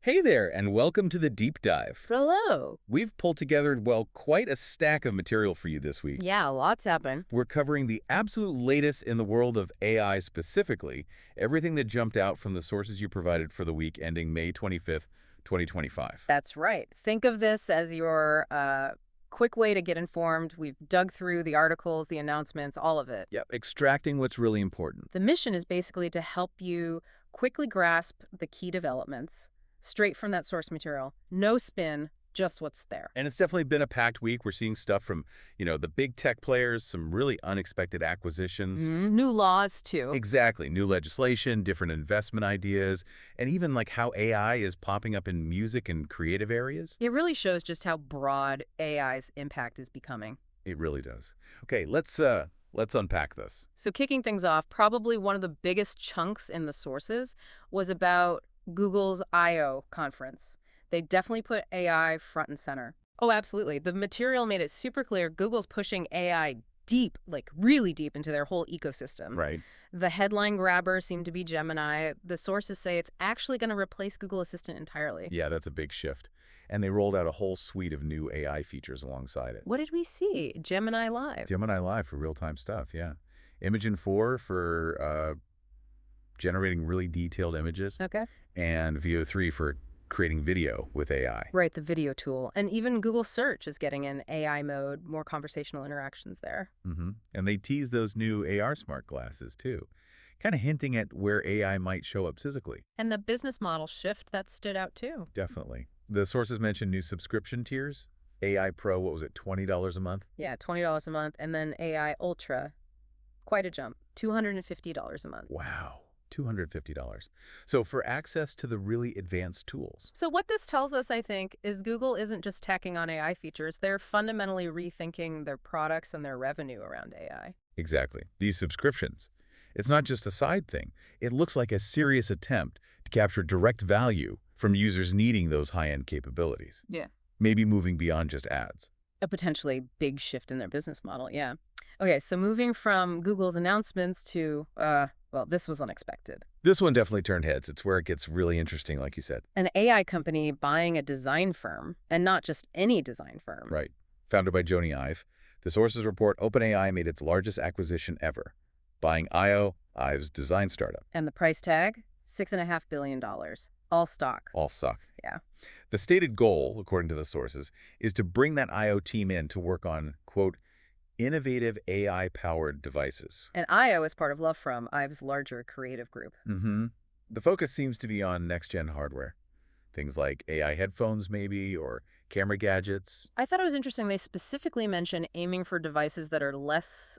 Hey there, and welcome to the Deep Dive. Hello. We've pulled together, well, quite a stack of material for you this week. Yeah, lots happen. We're covering the absolute latest in the world of AI specifically, everything that jumped out from the sources you provided for the week ending May 25th, 2025. That's right. Think of this as your quick way to get informed. We've dug through the articles, the announcements, all of it. Yep, extracting what's really important. The mission is basically to help you quickly grasp the key developments straight from that source material. No spin, just what's there. And it's definitely been a packed week. We're seeing stuff from, the big tech players, some really unexpected acquisitions. New laws, too. Exactly. New legislation, different investment ideas, and even like how AI is popping up in music and creative areas. It really shows just how broad AI's impact is becoming. It really does. Okay, let's unpack this. So kicking things off, probably one of the biggest chunks in the sources was about Google's I/O conference. They definitely put AI front and center. Oh, absolutely. The material made it super clear Google's pushing AI deep, like really deep into their whole ecosystem. Right. The headline grabber seemed to be Gemini. The sources say it's actually going to replace Google Assistant entirely. Yeah, that's a big shift. And they rolled out a whole suite of new AI features alongside it. What did we see? Gemini Live. Gemini Live for real-time stuff, yeah. Imagen 4 for generating really detailed images. Okay. And VO3 for creating video with AI. Right, the video tool. And even Google Search is getting in AI mode, more conversational interactions there. And they teased those new AR smart glasses, too, kind of hinting at where AI might show up physically. And the business model shift, that stood out, too. Definitely. The sources mentioned new subscription tiers. AI Pro, what was it, $20 a month? Yeah, $20 a month. And then AI Ultra, quite a jump, $250 a month. Wow. $250. So for access to the really advanced tools. So what this tells us, I think, is Google isn't just tacking on AI features. They're fundamentally rethinking their products and their revenue around AI. Exactly. These subscriptions. It's not just a side thing. It looks like a serious attempt to capture direct value from users needing those high-end capabilities. Yeah. Maybe moving beyond just ads. A potentially big shift in their business model, yeah. Okay, so moving from Google's announcements to, well, this was unexpected. This one definitely turned heads. It's where it gets really interesting, like you said. An AI company buying a design firm, and not just any design firm. Right. Founded by Jony Ive, the sources report OpenAI made its largest acquisition ever, buying IO, Ive's design startup. And the price tag? $6.5 billion. All stock. All stock. Yeah. The stated goal, according to the sources, is to bring that IO team in to work on, quote, innovative AI-powered devices. And IO is part of Love From, Ive's larger creative group. The focus seems to be on next-gen hardware. Things like AI headphones, maybe, or camera gadgets. I thought it was interesting they specifically mention aiming for devices that are less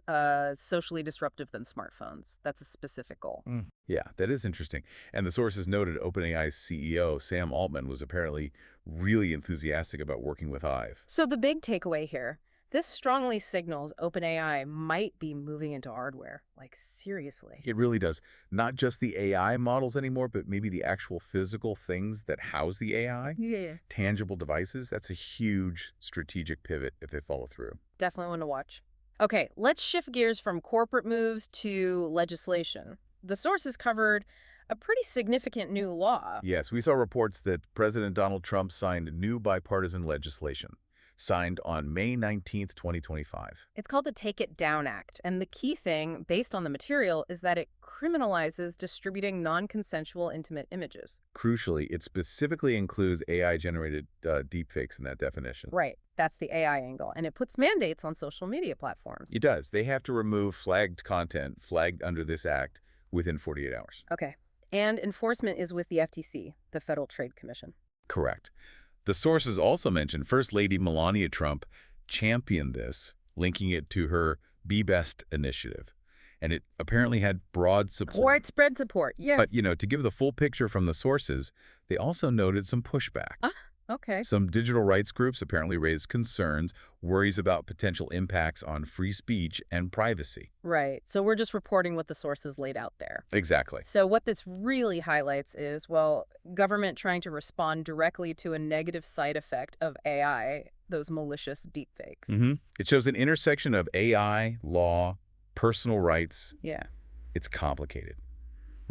socially disruptive than smartphones. That's a specific goal. Yeah, that is interesting. And the sources noted OpenAI's CEO, Sam Altman, was apparently really enthusiastic about working with Ive. So the big takeaway here, this strongly signals OpenAI might be moving into hardware. Like, seriously. It really does. Not just the AI models anymore, but maybe the actual physical things that house the AI. Yeah. Tangible devices. That's a huge strategic pivot if they follow through. Definitely one to watch. Okay, let's shift gears from corporate moves to legislation. The sources covered a pretty significant new law. Yes, we saw reports that President Donald Trump signed new bipartisan legislation, signed on May 19th, 2025. It's called the Take It Down Act, and the key thing, based on the material, is that it criminalizes distributing non-consensual intimate images. Crucially, it specifically includes AI-generated deepfakes in that definition. Right, that's the AI angle, and it puts mandates on social media platforms. It does. They have to remove flagged content flagged under this act within 48 hours. Okay, and enforcement is with the FTC, the Federal Trade Commission. Correct. The sources also mentioned First Lady Melania Trump championed this, linking it to her Be Best initiative. And it apparently had broad support. Widespread support, yeah. But, to give the full picture from the sources, they also noted some pushback. Okay. Some digital rights groups apparently raised concerns, worries about potential impacts on free speech and privacy. Right. So we're just reporting what the sources laid out there. Exactly. So what this really highlights is, well, government trying to respond directly to a negative side effect of AI, those malicious deepfakes. It shows an intersection of AI, law, personal rights. Yeah. It's complicated.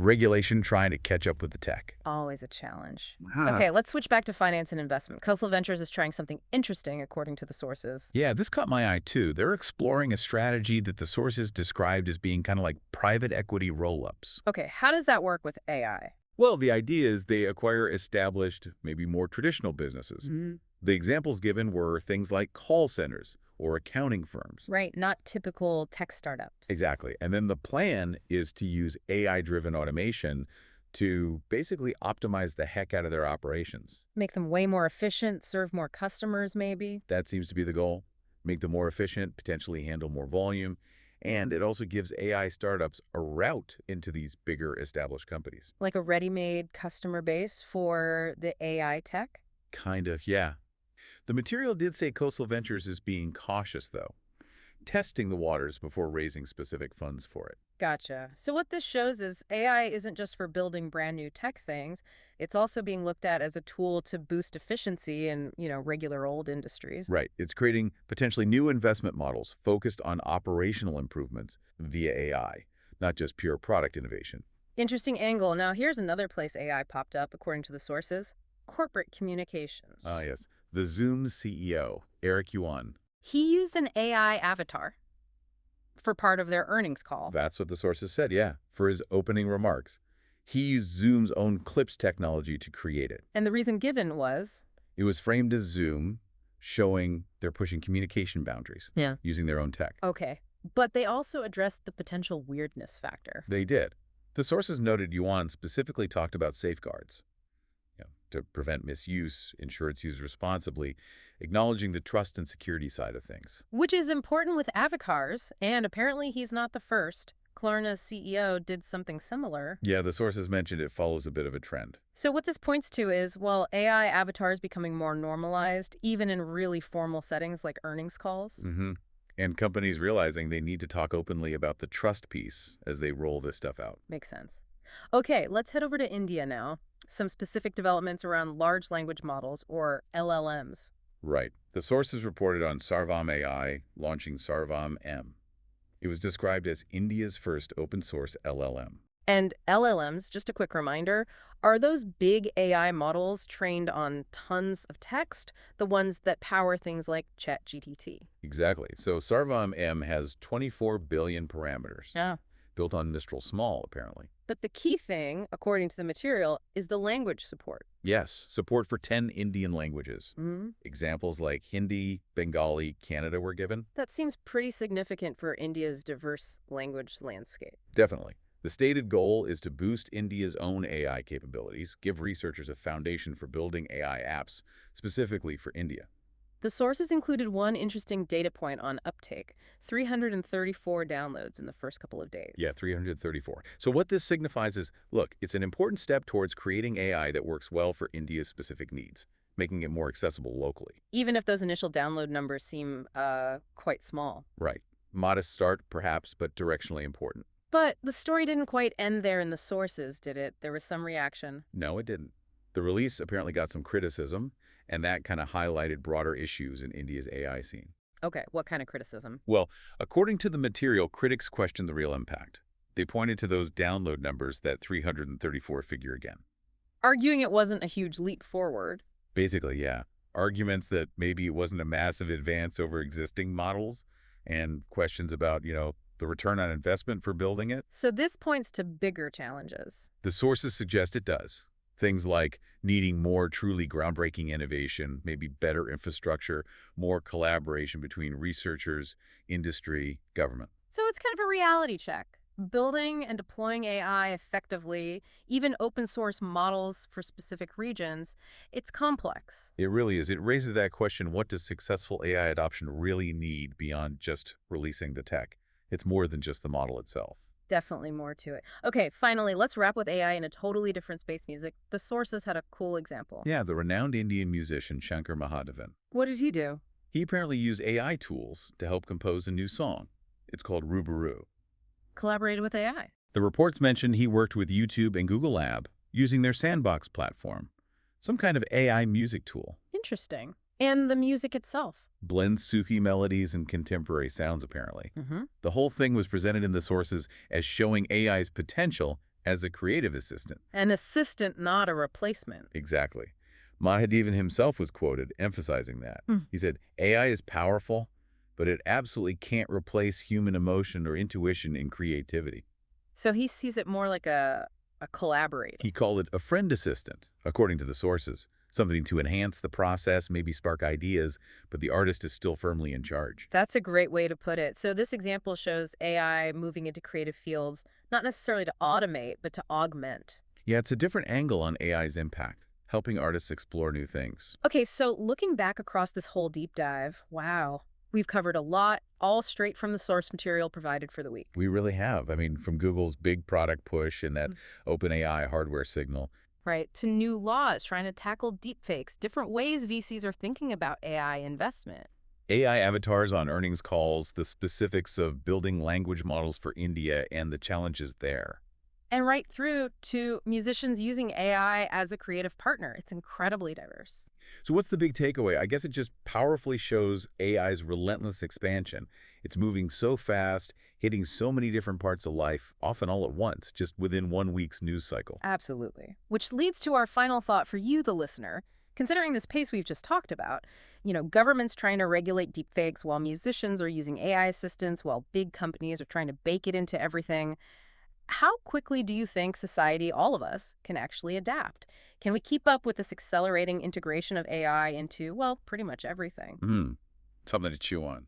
Regulation trying to catch up with the tech. Always a challenge. Ah. Okay, let's switch back to finance and investment. Khosla Ventures is trying something interesting, according to the sources. Yeah, this caught my eye too. They're exploring a strategy that the sources described as being kind of like private equity roll-ups. Okay, how does that work with AI? Well, the idea is they acquire established, maybe more traditional businesses. The examples given were things like call centers or accounting firms. Right, not typical tech startups. Exactly. And then the plan is to use AI-driven automation to basically optimize the heck out of their operations. Make them way more efficient, serve more customers, maybe. That seems to be the goal. Make them more efficient, potentially handle more volume, and it also gives AI startups a route into these bigger established companies. Like a ready-made customer base for the AI tech? Kind of, yeah. The material did say Khosla Ventures is being cautious, though, testing the waters before raising specific funds for it. Gotcha. So what this shows is AI isn't just for building brand new tech things. It's also being looked at as a tool to boost efficiency in, regular old industries. Right. It's creating potentially new investment models focused on operational improvements via AI, not just pure product innovation. Interesting angle. Now, here's another place AI popped up, according to the sources. Corporate communications. Ah, yes. The Zoom's CEO, Eric Yuan. He used an AI avatar for part of their earnings call. That's what the sources said, yeah, for his opening remarks. He used Zoom's own Clips technology to create it. And the reason given was? It was framed as Zoom, showing they're pushing communication boundaries using their own tech. Okay. But they also addressed the potential weirdness factor. They did. The sources noted Yuan specifically talked about safeguards to prevent misuse, ensure it's used responsibly, acknowledging the trust and security side of things. Which is important with avatars, and apparently he's not the first. Klarna's CEO did something similar. Yeah, the sources mentioned it follows a bit of a trend. So what this points to is, well, AI avatars becoming more normalized, even in really formal settings like earnings calls. And companies realizing they need to talk openly about the trust piece as they roll this stuff out. Makes sense. Okay, let's head over to India now. Some specific developments around large language models, or LLMs. Right. The sources reported on Sarvam AI launching Sarvam M. It was described as India's first open-source LLM. And LLMs, just a quick reminder, are those big AI models trained on tons of text, the ones that power things like ChatGPT? Exactly. So Sarvam M has 24 billion parameters. Yeah. Built on Mistral Small, apparently. But the key thing, according to the material, is the language support. Yes, support for 10 Indian languages. Examples like Hindi, Bengali, Kannada were given. That seems pretty significant for India's diverse language landscape. Definitely. The stated goal is to boost India's own AI capabilities, give researchers a foundation for building AI apps specifically for India. The sources included one interesting data point on uptake, 334 downloads in the first couple of days. Yeah, 334. So what this signifies is, look, it's an important step towards creating AI that works well for India's specific needs, making it more accessible locally. Even if those initial download numbers seem quite small. Right. Modest start, perhaps, but directionally important. But the story didn't quite end there in the sources, did it? There was some reaction. No, it didn't. The release apparently got some criticism, and that kind of highlighted broader issues in India's AI scene. Okay, what kind of criticism? Well, according to the material, critics questioned the real impact. They pointed to those download numbers, that 334 figure again. Arguing it wasn't a huge leap forward. Basically, yeah. Arguments that maybe it wasn't a massive advance over existing models, and questions about, the return on investment for building it. So this points to bigger challenges. The sources suggest it does. Things like needing more truly groundbreaking innovation, maybe better infrastructure, more collaboration between researchers, industry, government. So it's kind of a reality check. Building and deploying AI effectively, even open source models for specific regions, it's complex. It really is. It raises that question, what does successful AI adoption really need beyond just releasing the tech? It's more than just the model itself. Definitely more to it. Okay, finally, let's wrap with AI in a totally different space music. The sources had a cool example. Yeah, the renowned Indian musician Shankar Mahadevan. What did he do? He apparently used AI tools to help compose a new song. It's called Rubaru. Collaborated with AI. The reports mentioned he worked with YouTube and Google Lab using their Sandbox platform, some kind of AI music tool. Interesting. And the music itself. Blends Sufi melodies and contemporary sounds, apparently. The whole thing was presented in the sources as showing AI's potential as a creative assistant. An assistant, not a replacement. Exactly. Mahadevan himself was quoted emphasizing that. He said, AI is powerful, but it absolutely can't replace human emotion or intuition in creativity. So he sees it more like a collaborator. He called it a friend assistant, according to the sources, something to enhance the process, maybe spark ideas, but the artist is still firmly in charge. That's a great way to put it. So this example shows AI moving into creative fields, not necessarily to automate, but to augment. Yeah, it's a different angle on AI's impact, helping artists explore new things. Okay, so looking back across this whole deep dive, wow, we've covered a lot, all straight from the source material provided for the week. We really have. I mean, from Google's big product push and that OpenAI hardware signal. Right, to new laws trying to tackle deepfakes, different ways VCs are thinking about AI investment. AI avatars on earnings calls, the specifics of building language models for India and the challenges there. And right through to musicians using AI as a creative partner. It's incredibly diverse. So what's the big takeaway? I guess it just powerfully shows AI's relentless expansion. It's moving so fast, hitting so many different parts of life, often all at once, just within 1 week's news cycle. Absolutely. Which leads to our final thought for you, the listener. Considering this pace we've just talked about, governments trying to regulate deepfakes while musicians are using AI assistants, while big companies are trying to bake it into everything. How quickly do you think society, all of us, can actually adapt? Can we keep up with this accelerating integration of AI into, well, pretty much everything? Something to chew on.